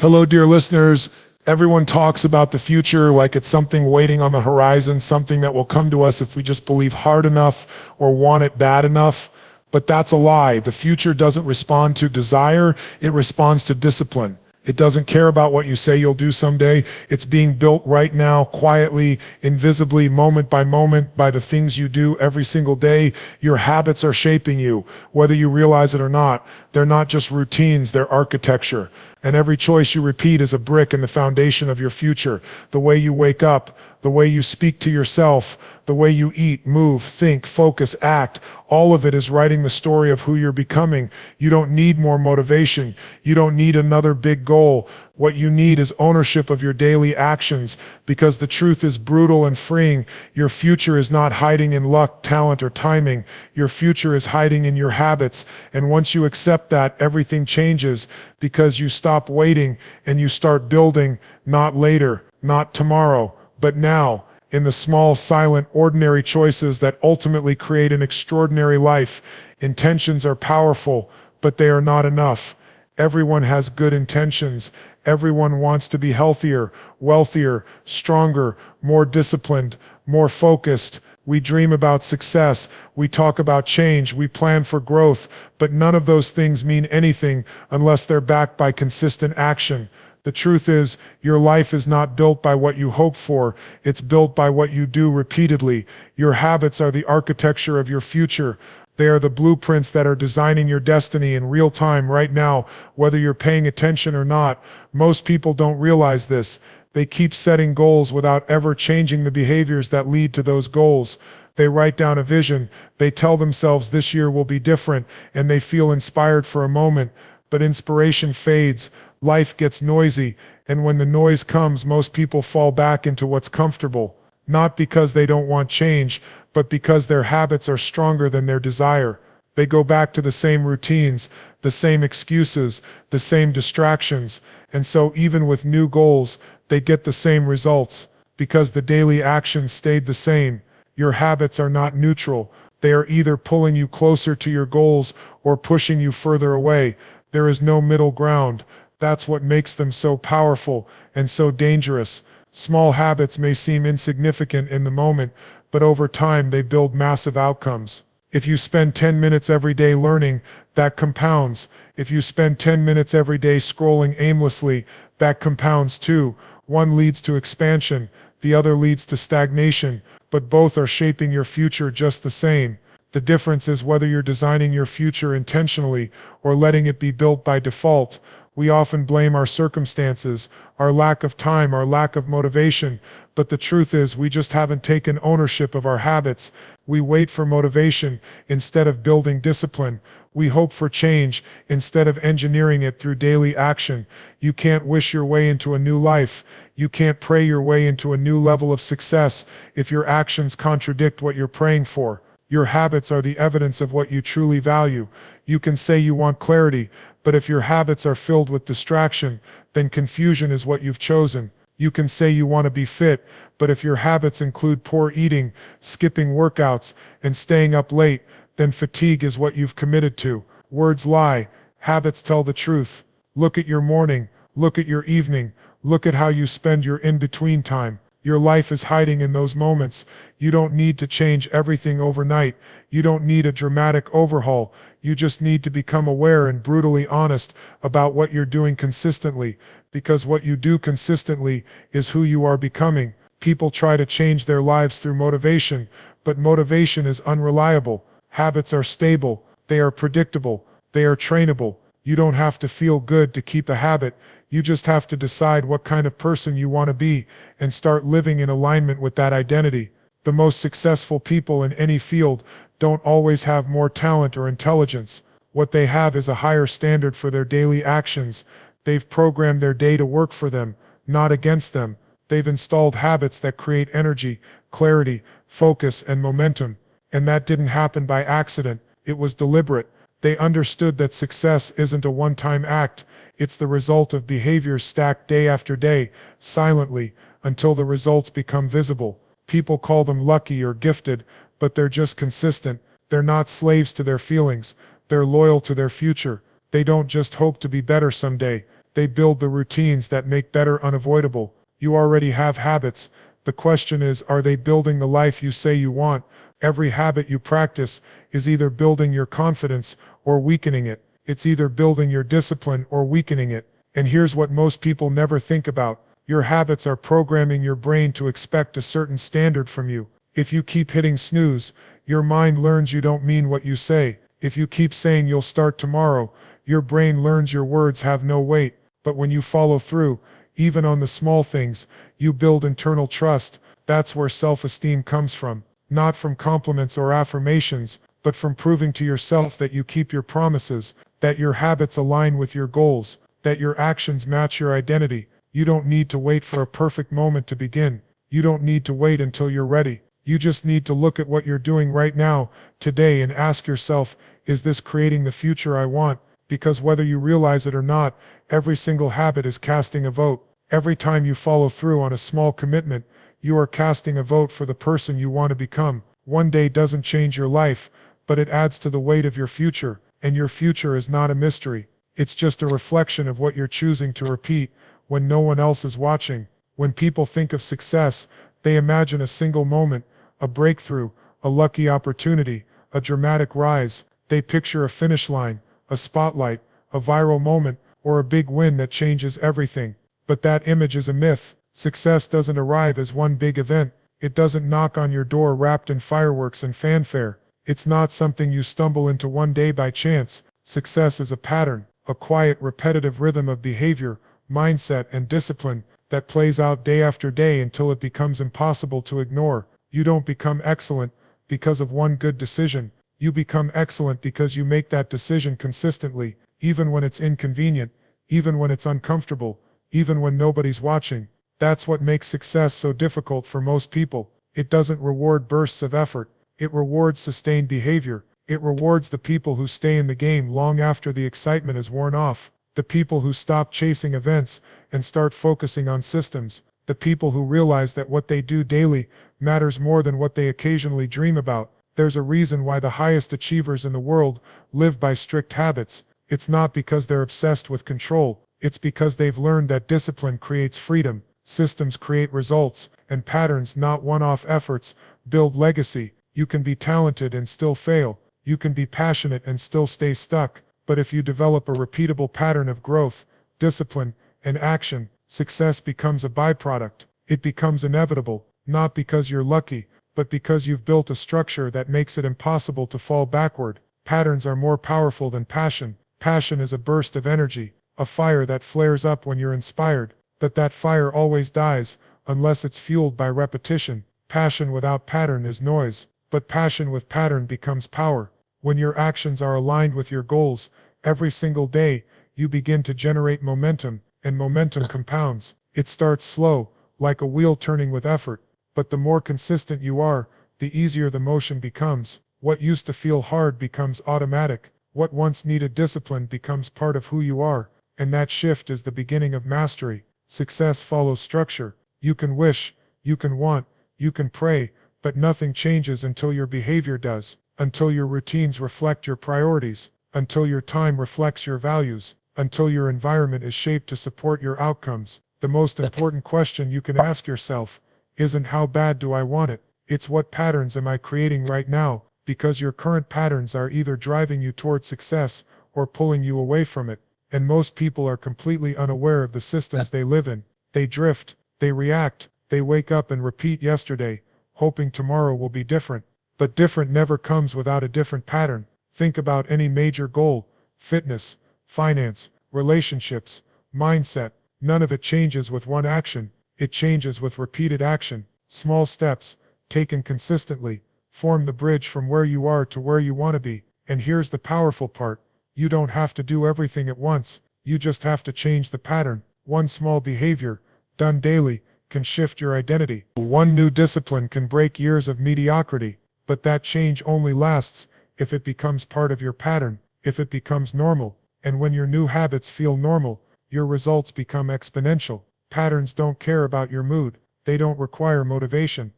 Hello, dear listeners. Everyone talks about the future like it's something waiting on the horizon, something that will come to us if we just believe hard enough or want it bad enough. But that's a lie. The future doesn't respond to desire, it responds to discipline. It doesn't care about what you say you'll do someday. It's being built right now, quietly, invisibly, moment by moment, by the things you do every single day. Your habits are shaping you, whether you realize it or not. They're not just routines, they're architecture. And every choice you repeat is a brick in the foundation of your future. The way you wake up, the way you speak to yourself, the way you eat, move, think, focus, act, all of it is writing the story of who you're becoming. You don't need more motivation. You don't need another big goal. What you need is ownership of your daily actions, because the truth is brutal and freeing. Your future is not hiding in luck, talent, or timing. Your future is hiding in your habits. And once you accept that, everything changes, because you stop waiting and you start building, not later, not tomorrow, but now, in the small, silent, ordinary choices that ultimately create an extraordinary life. Intentions are powerful, but they are not enough. Everyone has good intentions. Everyone wants to be healthier, wealthier, stronger, more disciplined, more focused. We dream about success. We talk about change. We plan for growth. But none of those things mean anything unless they're backed by consistent action. The truth is, your life is not built by what you hope for. It's built by what you do repeatedly. Your habits are the architecture of your future. They are the blueprints that are designing your destiny in real time right now, whether you're paying attention or not. Most people don't realize this. They keep setting goals without ever changing the behaviors that lead to those goals. They write down a vision. They tell themselves this year will be different, and they feel inspired for a moment. But inspiration fades, life gets noisy, and when the noise comes, most people fall back into what's comfortable. Not because they don't want change, but because their habits are stronger than their desire. They go back to the same routines, the same excuses, the same distractions, and so even with new goals, they get the same results, because the daily actions stayed the same. Your habits are not neutral. They are either pulling you closer to your goals or pushing you further away. There is no middle ground. That's what makes them so powerful and so dangerous. Small habits may seem insignificant in the moment, but over time they build massive outcomes. If you spend 10 minutes every day learning, that compounds. If you spend 10 minutes every day scrolling aimlessly, that compounds too. One leads to expansion, the other leads to stagnation, but both are shaping your future just the same. The difference is whether you're designing your future intentionally or letting it be built by default. We often blame our circumstances, our lack of time, our lack of motivation, but the truth is we just haven't taken ownership of our habits. We wait for motivation instead of building discipline. We hope for change instead of engineering it through daily action. You can't wish your way into a new life. You can't pray your way into a new level of success if your actions contradict what you're praying for. Your habits are the evidence of what you truly value. You can say you want clarity, but if your habits are filled with distraction, then confusion is what you've chosen. You can say you want to be fit, but if your habits include poor eating, skipping workouts, and staying up late, then fatigue is what you've committed to. Words lie. Habits tell the truth. Look at your morning. Look at your evening. Look at how you spend your in-between time. Your life is hiding in those moments. You don't need to change everything overnight. You don't need a dramatic overhaul. You just need to become aware and brutally honest about what you're doing consistently, because what you do consistently is who you are becoming. People try to change their lives through motivation, but motivation is unreliable. Habits are stable. They are predictable. They are trainable. You don't have to feel good to keep a habit. You just have to decide what kind of person you want to be and start living in alignment with that identity. The most successful people in any field don't always have more talent or intelligence. What they have is a higher standard for their daily actions. They've programmed their day to work for them, not against them. They've installed habits that create energy, clarity, focus, and momentum. And that didn't happen by accident. It was deliberate. They understood that success isn't a one-time act. It's the result of behaviors stacked day after day, silently, until the results become visible. People call them lucky or gifted, but they're just consistent. They're not slaves to their feelings. They're loyal to their future. They don't just hope to be better someday. They build the routines that make better unavoidable. You already have habits. The question is, are they building the life you say you want? Every habit you practice is either building your confidence or weakening it. It's either building your discipline or weakening it. And here's what most people never think about. Your habits are programming your brain to expect a certain standard from you. If you keep hitting snooze, your mind learns you don't mean what you say. If you keep saying you'll start tomorrow, your brain learns your words have no weight. But when you follow through, even on the small things, you build internal trust. That's where self-esteem comes from. Not from compliments or affirmations, but from proving to yourself that you keep your promises, that your habits align with your goals, that your actions match your identity. You don't need to wait for a perfect moment to begin. You don't need to wait until you're ready. You just need to look at what you're doing right now, today, and ask yourself, is this creating the future I want? Because whether you realize it or not, every single habit is casting a vote. Every time you follow through on a small commitment, you are casting a vote for the person you want to become. One day doesn't change your life, but it adds to the weight of your future, and your future is not a mystery. It's just a reflection of what you're choosing to repeat when no one else is watching. When people think of success, they imagine a single moment, a breakthrough, a lucky opportunity, a dramatic rise. They picture a finish line, a spotlight, a viral moment, or a big win that changes everything. But that image is a myth. Success doesn't arrive as one big event. It doesn't knock on your door wrapped in fireworks and fanfare. It's not something you stumble into one day by chance. Success is a pattern, a quiet, repetitive rhythm of behavior, mindset, and discipline that plays out day after day until it becomes impossible to ignore. You don't become excellent because of one good decision. You become excellent because you make that decision consistently, even when it's inconvenient, even when it's uncomfortable, even when nobody's watching. That's what makes success so difficult for most people. It doesn't reward bursts of effort. It rewards sustained behavior. It rewards the people who stay in the game long after the excitement is worn off. The people who stop chasing events and start focusing on systems. The people who realize that what they do daily matters more than what they occasionally dream about. There's a reason why the highest achievers in the world live by strict habits. It's not because they're obsessed with control. It's because they've learned that discipline creates freedom, systems create results, and patterns, not one-off efforts, build legacy. You can be talented and still fail. You can be passionate and still stay stuck. But if you develop a repeatable pattern of growth, discipline, and action, success becomes a byproduct. It becomes inevitable, not because you're lucky, but because you've built a structure that makes it impossible to fall backward. Patterns are more powerful than passion. Passion is a burst of energy, a fire that flares up when you're inspired, but that fire always dies, unless it's fueled by repetition. Passion without pattern is noise, but passion with pattern becomes power. When your actions are aligned with your goals, every single day, you begin to generate momentum, and momentum compounds. It starts slow, like a wheel turning with effort, but the more consistent you are, the easier the motion becomes. What used to feel hard becomes automatic. What once needed discipline becomes part of who you are, and that shift is the beginning of mastery. Success follows structure. You can wish, you can want, you can pray, but nothing changes until your behavior does, until your routines reflect your priorities, until your time reflects your values, until your environment is shaped to support your outcomes. The most important question you can ask yourself isn't how bad do I want it? It's what patterns am I creating right now? Because your current patterns are either driving you toward success or pulling you away from it. And most people are completely unaware of the systems they live in. They drift, they react, they wake up and repeat yesterday, hoping tomorrow will be different. But different never comes without a different pattern. Think about any major goal: fitness, finance, relationships, mindset. None of it changes with one action. It changes with repeated action. Small steps, taken consistently, form the bridge from where you are to where you want to be. And here's the powerful part. You don't have to do everything at once. You just have to change the pattern. One small behavior, done daily, can shift your identity. One new discipline can break years of mediocrity. But that change only lasts if it becomes part of your pattern, if it becomes normal. And when your new habits feel normal, your results become exponential. Patterns don't care about your mood. They don't require motivation.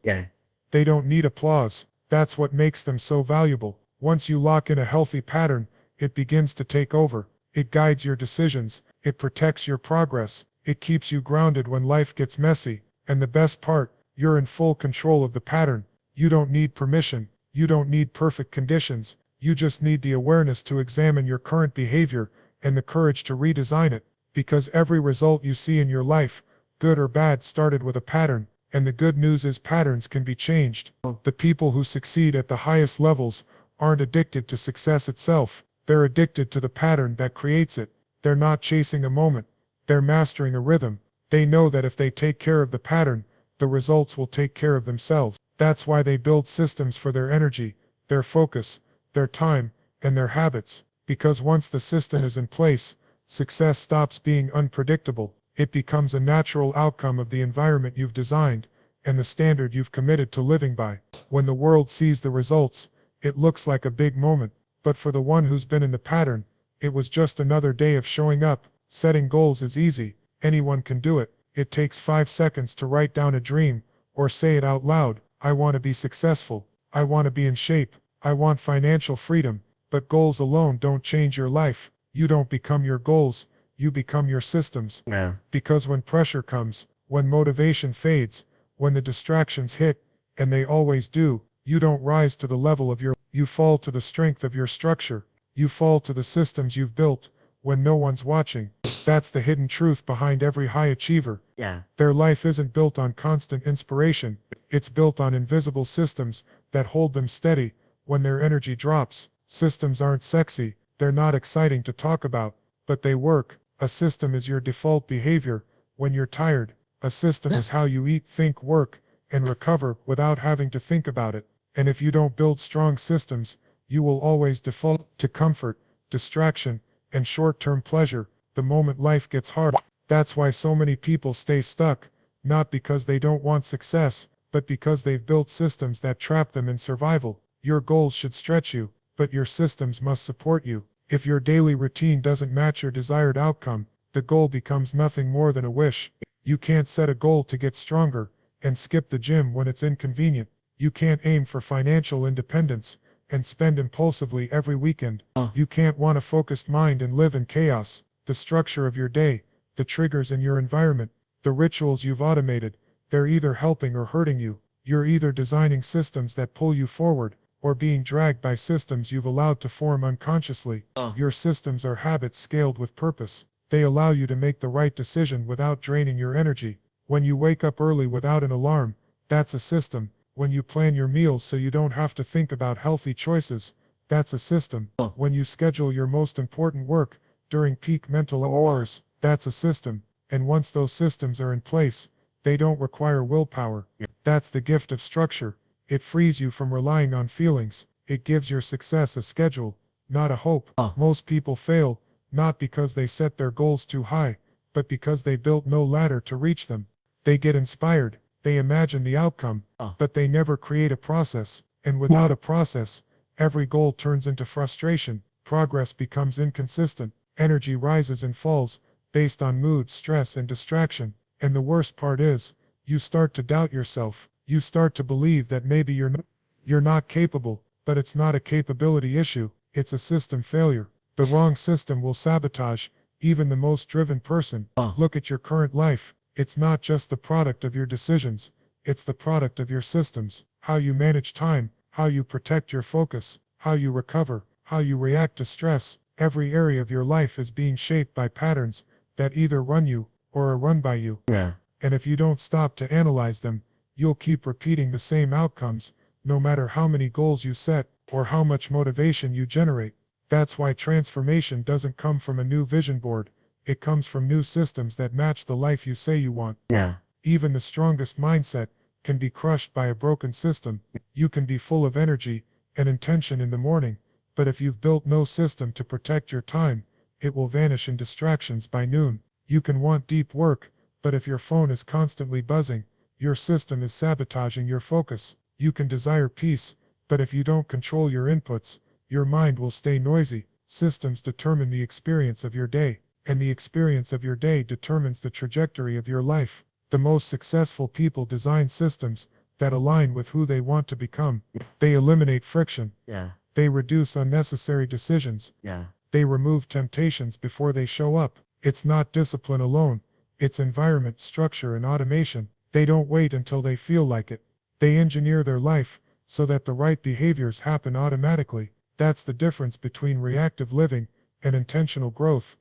They don't need applause. That's what makes them so valuable. Once you lock in a healthy pattern, it begins to take over. It guides your decisions. It protects your progress. It keeps you grounded when life gets messy. And the best part, you're in full control of the pattern. You don't need permission. You don't need perfect conditions. You just need the awareness to examine your current behavior and the courage to redesign it. Because every result you see in your life, good or bad, started with a pattern. And the good news is patterns can be changed. The people who succeed at the highest levels aren't addicted to success itself. They're addicted to the pattern that creates it. They're not chasing a moment. They're mastering a rhythm. They know that if they take care of the pattern, the results will take care of themselves. That's why they build systems for their energy, their focus, their time, and their habits. Because once the system is in place, success stops being unpredictable. It becomes a natural outcome of the environment you've designed and the standard you've committed to living by. When the world sees the results, it looks like a big moment. But for the one who's been in the pattern, it was just another day of showing up. Setting goals is easy. Anyone can do it. It takes 5 seconds to write down a dream or say it out loud. I want to be successful. I want to be in shape. I want financial freedom. But goals alone don't change your life. You don't become your goals. You become your systems. Yeah. Because when pressure comes, when motivation fades, when the distractions hit, and they always do, you don't rise to the level of you fall to the strength of your structure. You fall to the systems you've built when no one's watching. That's the hidden truth behind every high achiever. Yeah. Their life isn't built on constant inspiration. It's built on invisible systems that hold them steady when their energy drops. Systems aren't sexy. They're not exciting to talk about, but they work. A system is your default behavior when you're tired. A system is how you eat, think, work, and recover without having to think about it. And if you don't build strong systems, you will always default to comfort, distraction, and short-term pleasure the moment life gets hard. That's why so many people stay stuck, not because they don't want success, but because they've built systems that trap them in survival. Your goals should stretch you, but your systems must support you. If your daily routine doesn't match your desired outcome, the goal becomes nothing more than a wish. You can't set a goal to get stronger and skip the gym when it's inconvenient. You can't aim for financial independence and spend impulsively every weekend. You can't want a focused mind and live in chaos. The structure of your day, the triggers in your environment, the rituals you've automated, they're either helping or hurting you. You're either designing systems that pull you forward or being dragged by systems you've allowed to form unconsciously. Your systems are habits scaled with purpose. They allow you to make the right decision without draining your energy. When you wake up early without an alarm, that's a system. When you plan your meals so you don't have to think about healthy choices, that's a system. When you schedule your most important work during peak mental hours, that's a system. And once those systems are in place, they don't require willpower. That's the gift of structure. It frees you from relying on feelings. It gives your success a schedule, not a hope. Most people fail, not because they set their goals too high, but because they built no ladder to reach them. They get inspired, they imagine the outcome, but they never create a process. And without a process, every goal turns into frustration. Progress becomes inconsistent. Energy rises and falls based on mood, stress, and distraction. And the worst part is, you start to doubt yourself. You start to believe that maybe you're not capable, but it's not a capability issue. It's a system failure. The wrong system will sabotage even the most driven person. Look at your current life. It's not just the product of your decisions. It's the product of your systems. How you manage time, how you protect your focus, how you recover, how you react to stress. Every area of your life is being shaped by patterns that either run you or are run by you. Yeah. And if you don't stop to analyze them, you'll keep repeating the same outcomes, no matter how many goals you set or how much motivation you generate. That's why transformation doesn't come from a new vision board. It comes from new systems that match the life you say you want. Yeah. Even the strongest mindset can be crushed by a broken system. You can be full of energy and intention in the morning, but if you've built no system to protect your time, it will vanish in distractions by noon. You can want deep work, but if your phone is constantly buzzing, your system is sabotaging your focus. You can desire peace, but if you don't control your inputs, your mind will stay noisy. Systems determine the experience of your day, and the experience of your day determines the trajectory of your life. The most successful people design systems that align with who they want to become. They eliminate friction. Yeah. They reduce unnecessary decisions. Yeah. They remove temptations before they show up. It's not discipline alone. It's environment, structure, and automation. They don't wait until they feel like it. They engineer their life so that the right behaviors happen automatically. That's the difference between reactive living and intentional growth.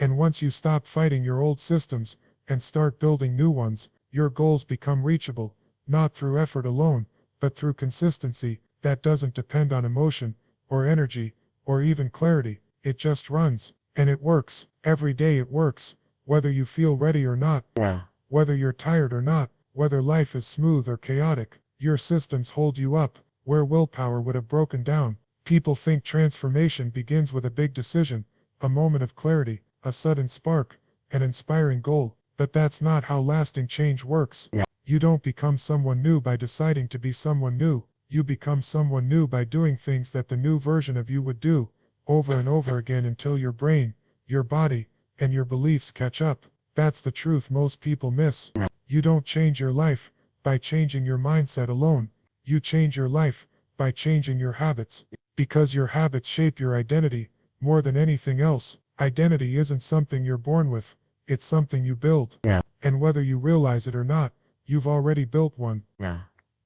And once you stop fighting your old systems and start building new ones, your goals become reachable, not through effort alone, but through consistency that doesn't depend on emotion or energy or even clarity. It just runs, and it works. Every day it works, whether you feel ready or not, whether you're tired or not, whether life is smooth or chaotic. Your systems hold you up, where willpower would have broken down. People think transformation begins with a big decision, a moment of clarity, a sudden spark, an inspiring goal, but that's not how lasting change works. You don't become someone new by deciding to be someone new. You become someone new by doing things that the new version of you would do, over and over again until your brain, your body, and your beliefs catch up. That's the truth most people miss. You don't change your life by changing your mindset alone. You change your life by changing your habits, because your habits shape your identity more than anything else. Identity isn't something you're born with, it's something you build. And whether you realize it or not, you've already built one.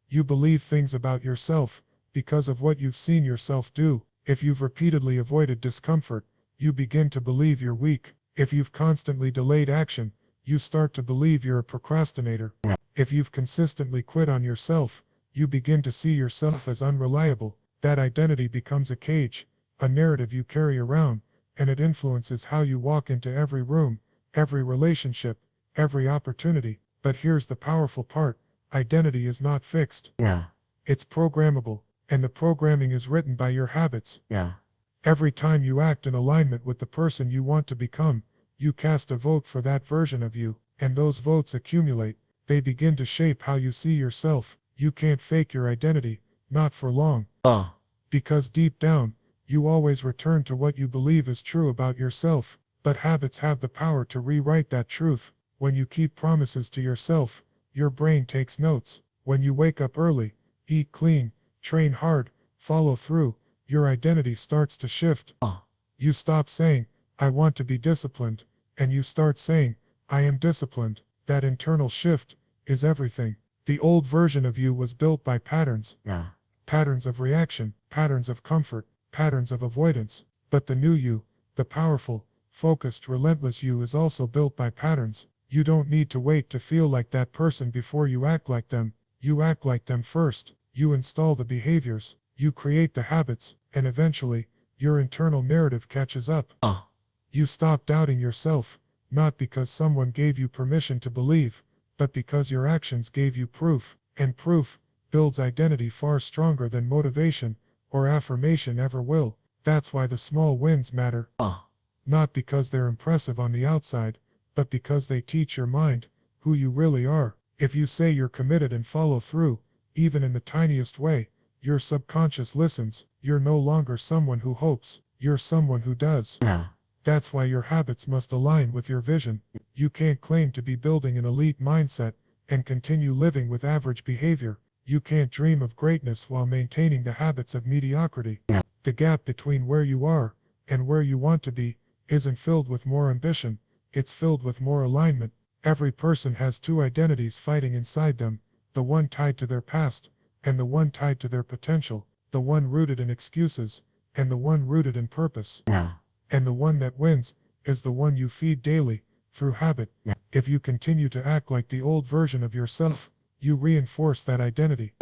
You believe things about yourself because of what you've seen yourself do. If you've repeatedly avoided discomfort, you begin to believe you're weak. If you've constantly delayed action, you start to believe you're a procrastinator. If you've consistently quit on yourself, you begin to see yourself as unreliable. That identity becomes a cage, a narrative you carry around, and it influences how you walk into every room, every relationship, every opportunity. But here's the powerful part. Identity is not fixed. It's programmable, and the programming is written by your habits. Every time you act in alignment with the person you want to become, you cast a vote for that version of you, and those votes accumulate. They begin to shape how you see yourself. You can't fake your identity, not for long. Because deep down, you always return to what you believe is true about yourself. But habits have the power to rewrite that truth. When you keep promises to yourself, your brain takes notes. When you wake up early, eat clean, train hard, follow through, your identity starts to shift. You stop saying, I want to be disciplined, and you start saying, I am disciplined. That internal shift is everything. The old version of you was built by patterns. Patterns of reaction, patterns of comfort, patterns of avoidance. But the new you, the powerful, focused, relentless you is also built by patterns. You don't need to wait to feel like that person before you act like them. You act like them first. You install the behaviors. You create the habits. And eventually, your internal narrative catches up. You stop doubting yourself, not because someone gave you permission to believe, but because your actions gave you proof. And proof builds identity far stronger than motivation or affirmation ever will. That's why the small wins matter. Not because they're impressive on the outside, but because they teach your mind who you really are. If you say you're committed and follow through, even in the tiniest way, your subconscious listens. You're no longer someone who hopes, you're someone who does. That's why your habits must align with your vision. You can't claim to be building an elite mindset and continue living with average behavior. You can't dream of greatness while maintaining the habits of mediocrity. The gap between where you are and where you want to be isn't filled with more ambition. It's filled with more alignment. Every person has two identities fighting inside them, the one tied to their past, and the one tied to their potential, the one rooted in excuses, and the one rooted in purpose. And the one that wins is the one you feed daily, through habit. If you continue to act like the old version of yourself, you reinforce that identity.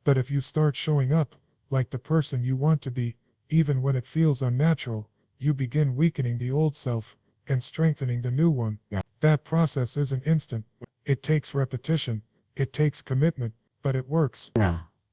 But if you start showing up like the person you want to be, even when it feels unnatural, you begin weakening the old self and strengthening the new one. That process isn't instant. It takes repetition. It takes commitment, but it works.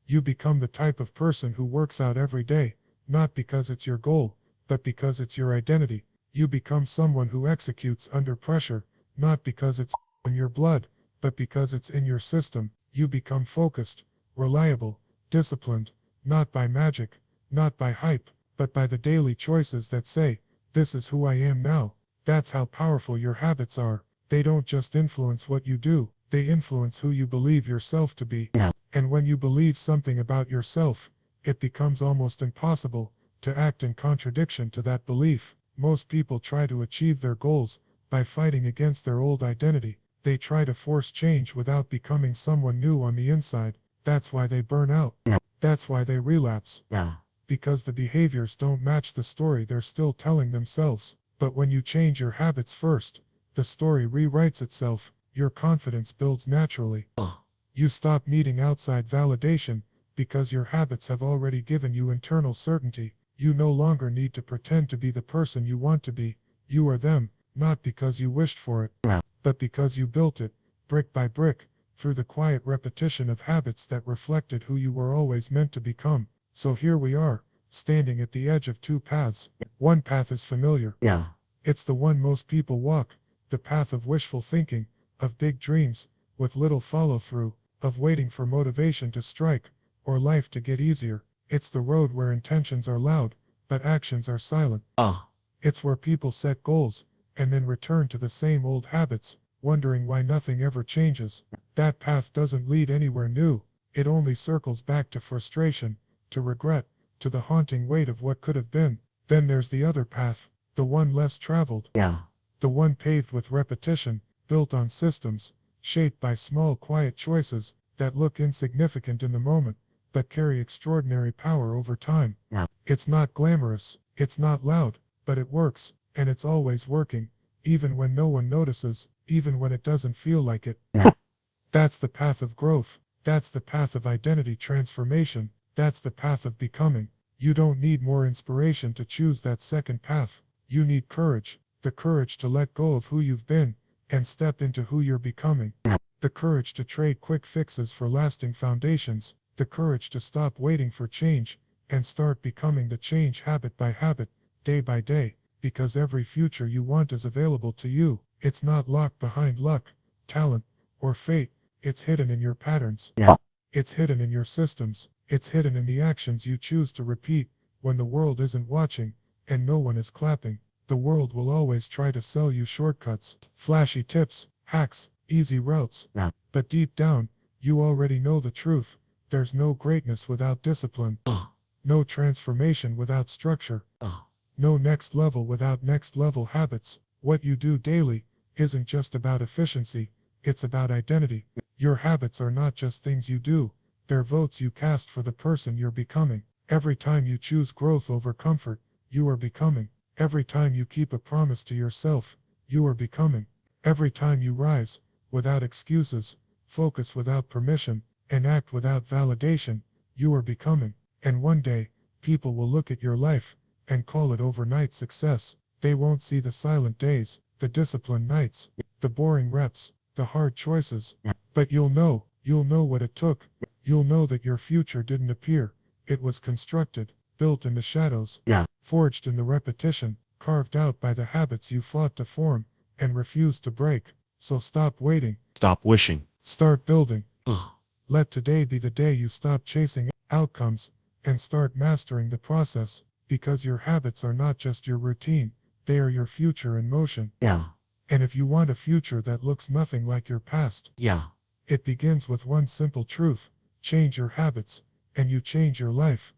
You become the type of person who works out every day, not because it's your goal, but because it's your identity. You become someone who executes under pressure, not because it's in your blood, but because it's in your system. You become focused, reliable, disciplined, not by magic, not by hype, but by the daily choices that say, this is who I am now. That's how powerful your habits are. They don't just influence what you do, they influence who you believe yourself to be. And when you believe something about yourself, it becomes almost impossible to act in contradiction to that belief. Most people try to achieve their goals by fighting against their old identity. They try to force change without becoming someone new on the inside. That's why they burn out. That's why they relapse. Because the behaviors don't match the story they're still telling themselves. But when you change your habits first, the story rewrites itself. Your confidence builds naturally. You stop needing outside validation because your habits have already given you internal certainty. You no longer need to pretend to be the person you want to be. You are them, not because you wished for it, but because you built it, brick by brick, through the quiet repetition of habits that reflected who you were always meant to become. So here we are, standing at the edge of two paths. One path is familiar. It's the one most people walk, the path of wishful thinking, of big dreams, with little follow-through, of waiting for motivation to strike, or life to get easier. It's the road where intentions are loud, but actions are silent. It's where people set goals, and then return to the same old habits, wondering why nothing ever changes. That path doesn't lead anywhere new. It only circles back to frustration, to regret, to the haunting weight of what could have been. Then there's the other path, the one less traveled. The one paved with repetition, built on systems, shaped by small quiet choices that look insignificant in the moment, but carry extraordinary power over time. It's not glamorous, it's not loud, but it works, and it's always working, even when no one notices, even when it doesn't feel like it. That's the path of growth. That's the path of identity transformation. That's the path of becoming. You don't need more inspiration to choose that second path. You need courage, the courage to let go of who you've been, and step into who you're becoming. The courage to trade quick fixes for lasting foundations. The courage to stop waiting for change, and start becoming the change habit by habit, day by day, because every future you want is available to you. It's not locked behind luck, talent, or fate. It's hidden in your patterns. It's hidden in your systems. It's hidden in the actions you choose to repeat when the world isn't watching and no one is clapping. The world will always try to sell you shortcuts, flashy tips, hacks, easy routes. But deep down, you already know the truth. There's no greatness without discipline. No transformation without structure. No next level without next level habits. What you do daily isn't just about efficiency, it's about identity. Your habits are not just things you do, they're votes you cast for the person you're becoming. Every time you choose growth over comfort, you are becoming. Every time you keep a promise to yourself, you are becoming. Every time you rise, without excuses, focus without permission, and act without validation, you are becoming. And one day, people will look at your life and call it overnight success. They won't see the silent days, the disciplined nights, the boring reps, the hard choices. But you'll know what it took. You'll know that your future didn't appear. It was constructed, built in the shadows, forged in the repetition, carved out by the habits you fought to form and refused to break. So stop waiting. Stop wishing. Start building. Let today be the day you stop chasing outcomes and start mastering the process, because your habits are not just your routine, they are your future in motion. And if you want a future that looks nothing like your past, it begins with one simple truth: change your habits, and you change your life.